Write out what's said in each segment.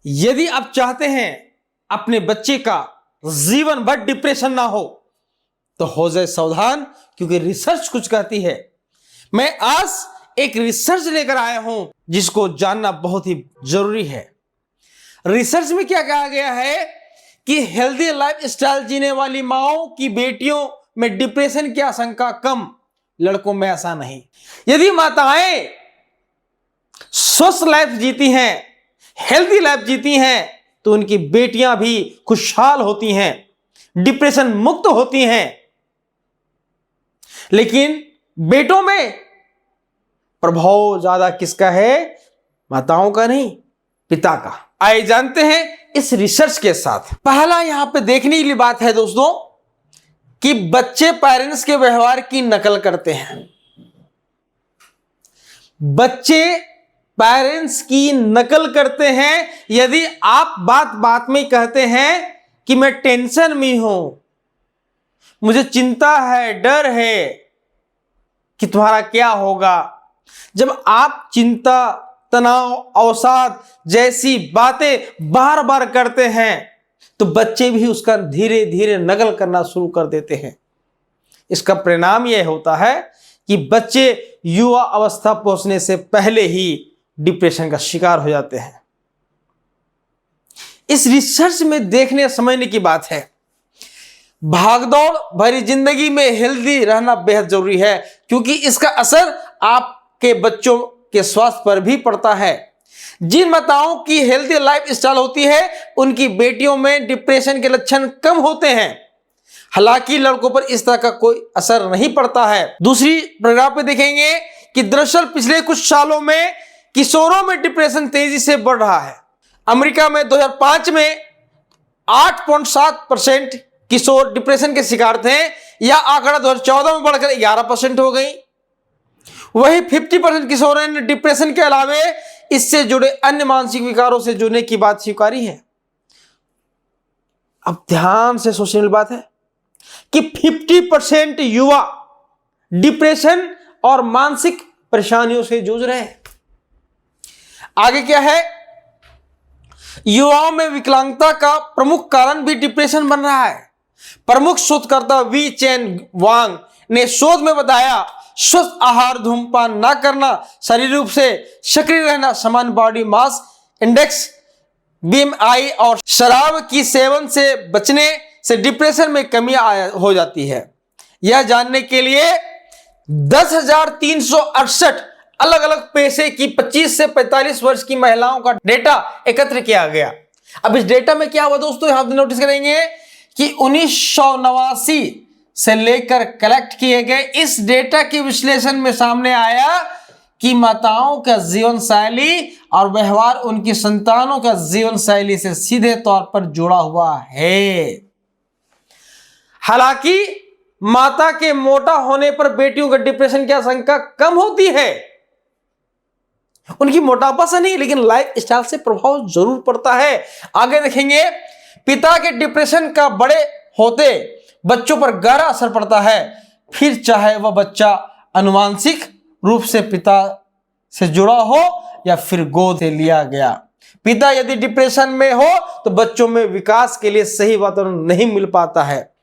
यदि आप चाहते हैं अपने बच्चे का जीवन भर डिप्रेशन ना हो तो हो जाए सावधान, क्योंकि रिसर्च कुछ कहती है। मैं आज एक रिसर्च लेकर आया हूं जिसको जानना बहुत ही जरूरी है। रिसर्च में क्या कहा गया है कि हेल्दी लाइफ स्टाइल जीने वाली माओं की बेटियों में डिप्रेशन की आशंका कम, लड़कों में ऐसा नहीं। यदि माताएं स्वस्थ लाइफ जीती हैं, हेल्दी लाइफ जीती हैं, तो उनकी बेटियां भी खुशहाल होती हैं, डिप्रेशन मुक्त होती हैं। लेकिन बेटों में प्रभाव ज्यादा किसका है? माताओं का नहीं, पिता का। आइए जानते हैं इस रिसर्च के साथ। पहला यहां पे देखने की बात है दोस्तों कि बच्चे पेरेंट्स के व्यवहार की नकल करते हैं। बच्चे पेरेंट्स की नकल करते हैं। यदि आप बात बात में कहते हैं कि मैं टेंशन में हूं, मुझे चिंता है, डर है कि तुम्हारा क्या होगा, जब आप चिंता, तनाव, अवसाद जैसी बातें बार बार करते हैं तो बच्चे भी उसका धीरे धीरे नकल करना शुरू कर देते हैं। इसका परिणाम यह होता है कि बच्चे युवा अवस्था पहुंचने से पहले ही डिप्रेशन का शिकार हो जाते हैं। इस रिसर्च में देखने समझने की बात है। भागदौड़ भरी जिंदगी में हेल्दी रहना बेहद जरूरी है, क्योंकि इसका असर आपके बच्चों के स्वास्थ्य पर भी पड़ता है। जिन माताओं की हेल्दी लाइफ स्टाइल होती है उनकी बेटियों में डिप्रेशन के लक्षण कम होते हैं। हालांकि लड़कों पर इस तरह का कोई असर नहीं पड़ता है। दूसरी प्रोग्राम पे देखेंगे कि दरअसल पिछले कुछ सालों में किशोरों में डिप्रेशन तेजी से बढ़ रहा है। अमेरिका में 2005 में 8.7% किशोर डिप्रेशन के शिकार थे। यह आंकड़ा 2014 में बढ़कर 11% हो गई। वही 50% किशोरों ने डिप्रेशन के अलावे इससे जुड़े अन्य मानसिक विकारों से जुड़ने की बात स्वीकारी है। अब ध्यान से सोचने वाली बात है कि 50% युवा डिप्रेशन और मानसिक परेशानियों से जूझ रहे हैं। आगे क्या है? युवाओं में विकलांगता का प्रमुख कारण भी डिप्रेशन बन रहा है। प्रमुख शोधकर्ता वी चेन वांग ने शोध में बताया, स्वस्थ आहार, धूम्रपान न करना, शारीरिक रूप से सक्रिय रहना, समान बॉडी मास इंडेक्स बीएमआई और शराब की सेवन से बचने से डिप्रेशन में कमी हो जाती है। यह जानने के लिए 10,368 अलग अलग पेशे की 25 से 45 वर्ष की महिलाओं का डेटा एकत्र किया गया। अब इस डेटा में क्या हुआ दोस्तों, यहां नोटिस करेंगे कि 1989 से लेकर कलेक्ट किए गए इस डेटा के विश्लेषण में सामने आया कि माताओं का जीवन शैली और व्यवहार उनकी संतानों का जीवन शैली से सीधे तौर पर जुड़ा हुआ है। हालांकि माता के मोटा होने पर बेटियों का डिप्रेशन की आशंका कम होती है। उनकी मोटापा से नहीं, लेकिन लाइफ स्टाइल से प्रभाव जरूर पड़ता है। आगे देखेंगे, पिता के डिप्रेशन का बड़े होते बच्चों पर गहरा असर पड़ता है, फिर चाहे वह बच्चा अनुवांशिक रूप से पिता से जुड़ा हो या फिर गोद से लिया गया। पिता यदि डिप्रेशन में हो तो बच्चों में विकास के लिए सही वातावरण नहीं मिल पाता है।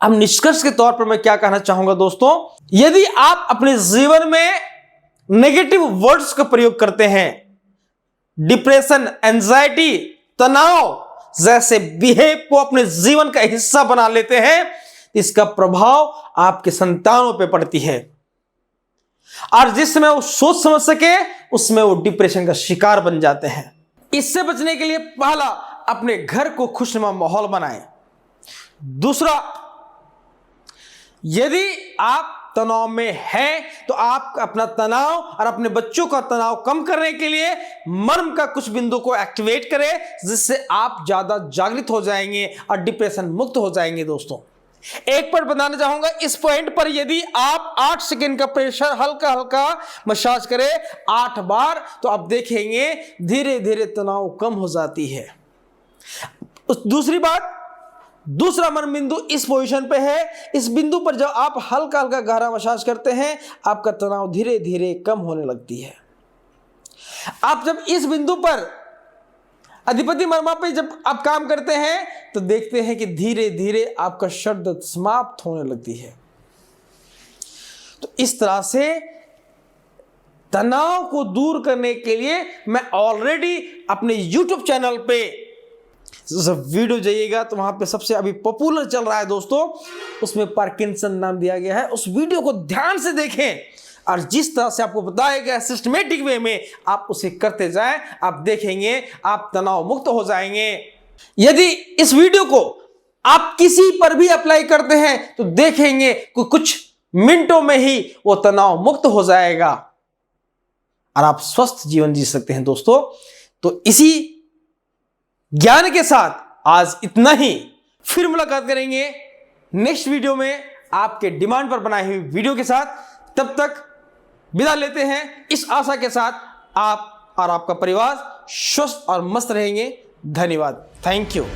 अब निष्कर्ष के तौर पर मैं क्या कहना चाहूंगा दोस्तों, यदि आप अपने जीवन में नेगेटिव वर्ड्स का प्रयोग करते हैं, डिप्रेशन, एंजाइटी, तनाव जैसे बिहेव को अपने जीवन का हिस्सा बना लेते हैं, इसका प्रभाव आपके संतानों पे पड़ती है और जिसमें वो सोच समझ सके उसमें वो डिप्रेशन का शिकार बन जाते हैं। इससे बचने के लिए पहला, अपने घर को खुशनुमा माहौल बनाएं। दूसरा, यदि आप तनाव में हैं तो आप अपना तनाव और अपने बच्चों का तनाव कम करने के लिए मर्म का कुछ बिंदु को एक्टिवेट करें, जिससे आप ज्यादा जागृत हो जाएंगे और डिप्रेशन मुक्त हो जाएंगे। दोस्तों, एक पॉइंट बताना चाहूंगा इस पॉइंट पर, यदि आप 8 सेकंड का प्रेशर हल्का हल्का मसाज करें 8 बार, तो आप देखेंगे धीरे धीरे तनाव कम हो जाती है। दूसरी बात, दूसरा मर्म बिंदु इस पोजीशन पे है। इस बिंदु पर जब आप हल्का हल्का गहरा मसाज करते हैं, आपका तनाव धीरे धीरे कम होने लगती है। आप जब इस बिंदु पर अधिपति मर्मा पे जब आप काम करते हैं तो देखते हैं कि धीरे धीरे आपका शरीर समाप्त होने लगती है। तो इस तरह से तनाव को दूर करने के लिए मैं ऑलरेडी अपने YouTube चैनल पे जब वीडियो जाइएगा तो वहां पे सबसे अभी पॉपुलर चल रहा है दोस्तों, उसमें पार्किंसन नाम दिया गया है। उस वीडियो को ध्यान से देखें और जिस तरह से आपको बताया गया सिस्टमेटिक वे में आप उसे करते जाएं, आप देखेंगे आप तनाव मुक्त हो जाएंगे। यदि इस वीडियो को आप किसी पर भी अप्लाई करते हैं तो देखेंगे कुछ मिनटों में ही वो तनाव मुक्त हो जाएगा और आप स्वस्थ जीवन जी सकते हैं दोस्तों। तो इसी ज्ञान के साथ आज इतना ही, फिर मुलाकात करेंगे नेक्स्ट वीडियो में आपके डिमांड पर बनाई हुई वीडियो के साथ। तब तक विदा लेते हैं इस आशा के साथ आप और आपका परिवार स्वस्थ और मस्त रहेंगे। धन्यवाद। Thank you.